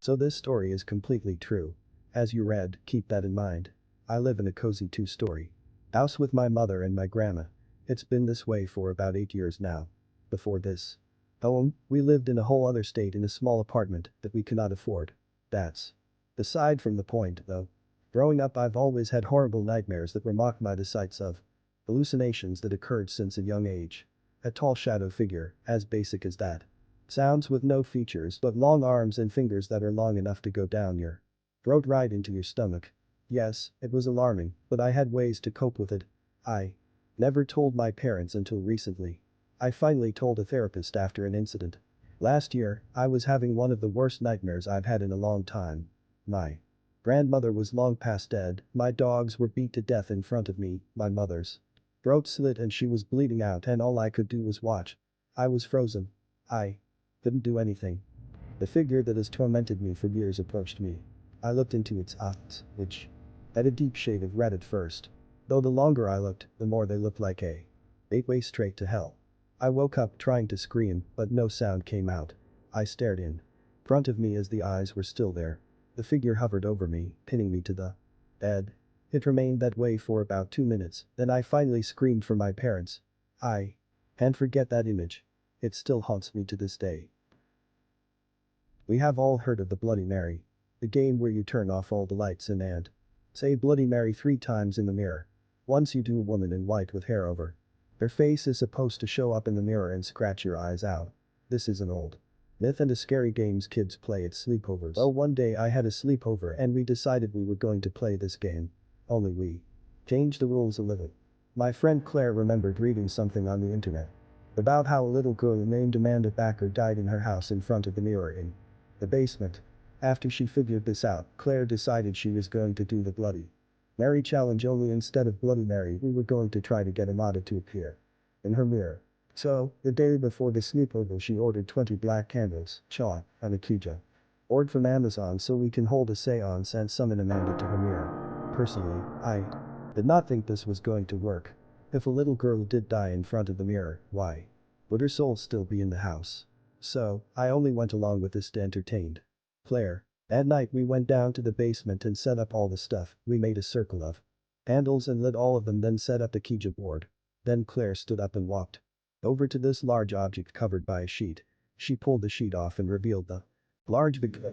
So this story is completely true. As you read, keep that in mind. I live in a cozy two-story house with my mother and my grandma. It's been this way for about 8 years now. Before this home, we lived in a whole other state in a small apartment that we cannot afford. That's beside from the point, though. Growing up, I've always had horrible nightmares that were mocked by the sights of hallucinations that occurred since a young age. A tall shadow figure, as basic as that. Sounds with no features but long arms and fingers that are long enough to go down your throat right into your stomach. Yes, it was alarming, but I had ways to cope with it. I never told my parents until recently. I finally told a therapist after an incident. Last year, I was having one of the worst nightmares I've had in a long time. My grandmother was long past dead, my dogs were beat to death in front of me, my mother's throat slit and she was bleeding out and all I could do was watch. I was frozen. I couldn't do anything. The figure that has tormented me for years approached me. I looked into its eyes, which had a deep shade of red at first. Though the longer I looked, the more they looked like a gateway straight to hell. I woke up trying to scream, but no sound came out. I stared in front of me as the eyes were still there. The figure hovered over me, pinning me to the bed. It remained that way for about 2 minutes, then I finally screamed for my parents. I can't forget that image. It still haunts me to this day. We have all heard of the Bloody Mary. The game where you turn off all the lights and say Bloody Mary 3 times in the mirror. Once you do, a woman in white with hair over her face is supposed to show up in the mirror and scratch your eyes out. This is an old myth and a scary games kids play at sleepovers. Well, one day I had a sleepover and we decided we were going to play this game. Only we changed the rules a little. My friend Claire remembered reading something on the internet about how a little girl named Amanda Backer died in her house in front of the mirror in the basement. After she figured this out, Claire decided she was going to do the Bloody Mary challenge, only instead of Bloody Mary we were going to try to get Amanda to appear in her mirror. So, the day before the sleepover she ordered 20 black candles, chalk, and a Ouija board from Amazon so we can hold a seance and summon Amanda to her mirror. Personally, I did not think this was going to work. If a little girl did die in front of the mirror, why would her soul still be in the house? So, I only went along with this to entertain Claire. At night we went down to the basement and set up all the stuff. We made a circle of candles and lit all of them, then set up the Ouija board. Then Claire stood up and walked over to this large object covered by a sheet. She pulled the sheet off and revealed the large big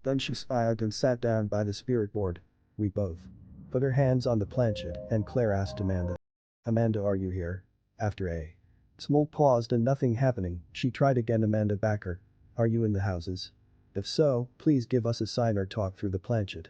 then she smiled and sat down by the spirit board. We both put our hands on the planchette and Claire asked Amanda. Amanda, are you here? After a small pause and nothing happening, she tried again. Amanda Backer. Are you in the houses? If so, please give us a sign or talk through the planchette.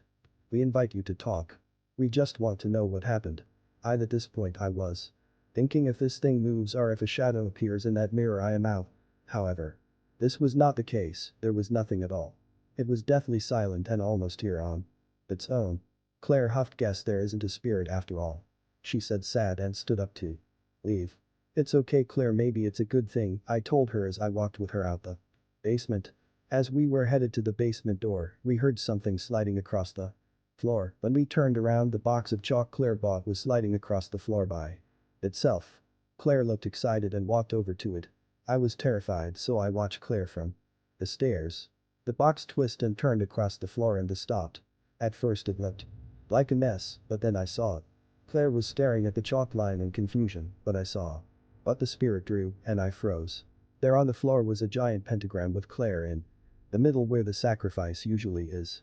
We invite you to talk. We just want to know what happened. At this point I was thinking if this thing moves or if a shadow appears in that mirror I am out. However, this was not the case, there was nothing at all. It was deathly silent and almost here on its own. Claire huffed. Guess there isn't a spirit after all. She said sad and stood up to leave. It's okay Claire, maybe it's a good thing, I told her as I walked with her out the basement. As we were headed to the basement door, we heard something sliding across the floor. When we turned around, the box of chalk Claire bought was sliding across the floor by itself. Claire looked excited and walked over to it. I was terrified, so I watched Claire from the stairs. The box twisted and turned across the floor and stopped. At first it looked like a mess, but then I saw it. Claire was staring at the chalk line in confusion, but I saw what the spirit drew, and I froze. There on the floor was a giant pentagram with Claire in the middle where the sacrifice usually is.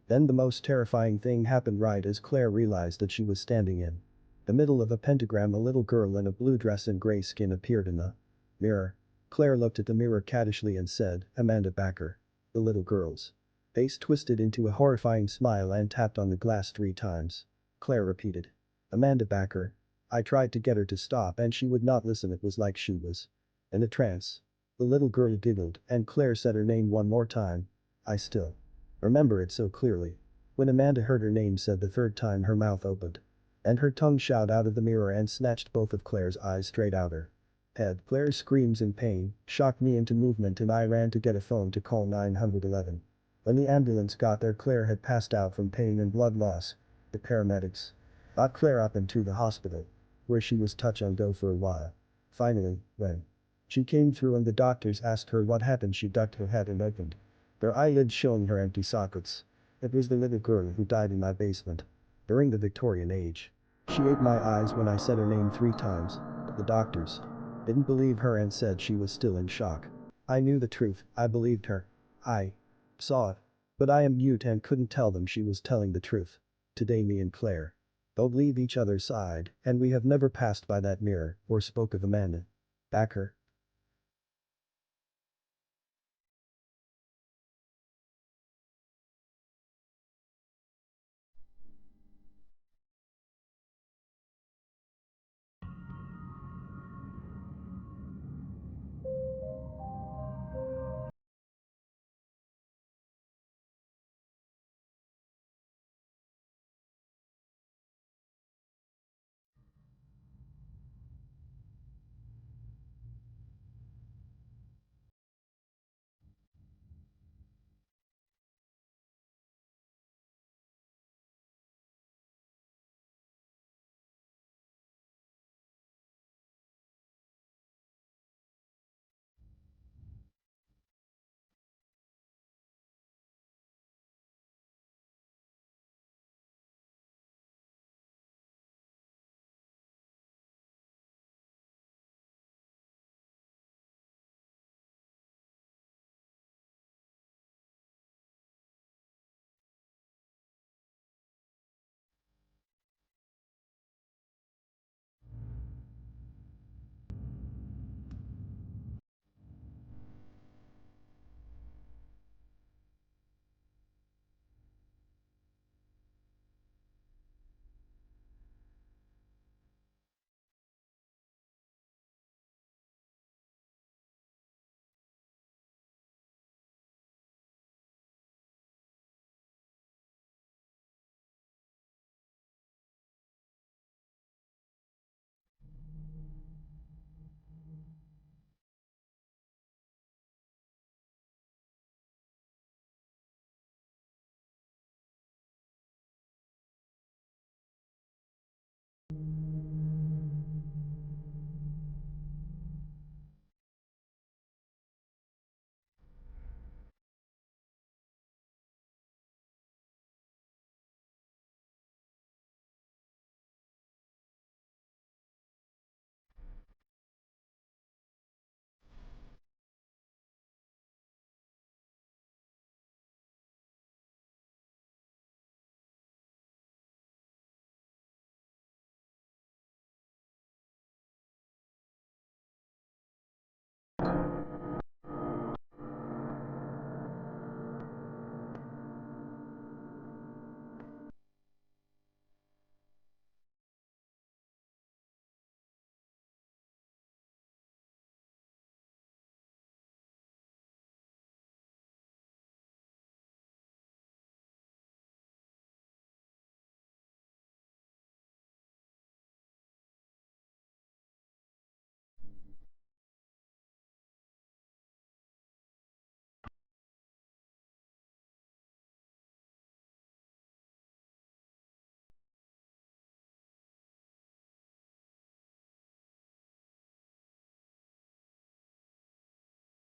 Then the most terrifying thing happened. Right as Claire realized that she was standing in the middle of a pentagram, a little girl in a blue dress and gray skin appeared in the mirror. Claire looked at the mirror cautiously and said, Amanda Backer. The little girl's face twisted into a horrifying smile and tapped on the glass 3 times. Claire repeated, Amanda Backer. I tried to get her to stop and she would not listen. It was like she was in a trance. The little girl giggled and Claire said her name one more time. I still remember it so clearly. When Amanda heard her name said the 3rd time, her mouth opened and her tongue shot out of the mirror and snatched both of Claire's eyes straight out her head. Claire's screams in pain shocked me into movement and I ran to get a phone to call 911. When the ambulance got there, Claire had passed out from pain and blood loss. The paramedics got Claire up into the hospital, where she was touch and go for a while. Finally, when she came through and the doctors asked her what happened, she ducked her head and opened their eyelids showing her empty sockets. It was the little girl who died in my basement. During the Victorian age. She ate my eyes when I said her name 3 times. The doctors didn't believe her and said she was still in shock. I knew the truth, I believed her. I saw it. But I am mute and couldn't tell them she was telling the truth. Today me and Claire don't leave each other's side and we have never passed by that mirror or spoke of Amanda. Back her.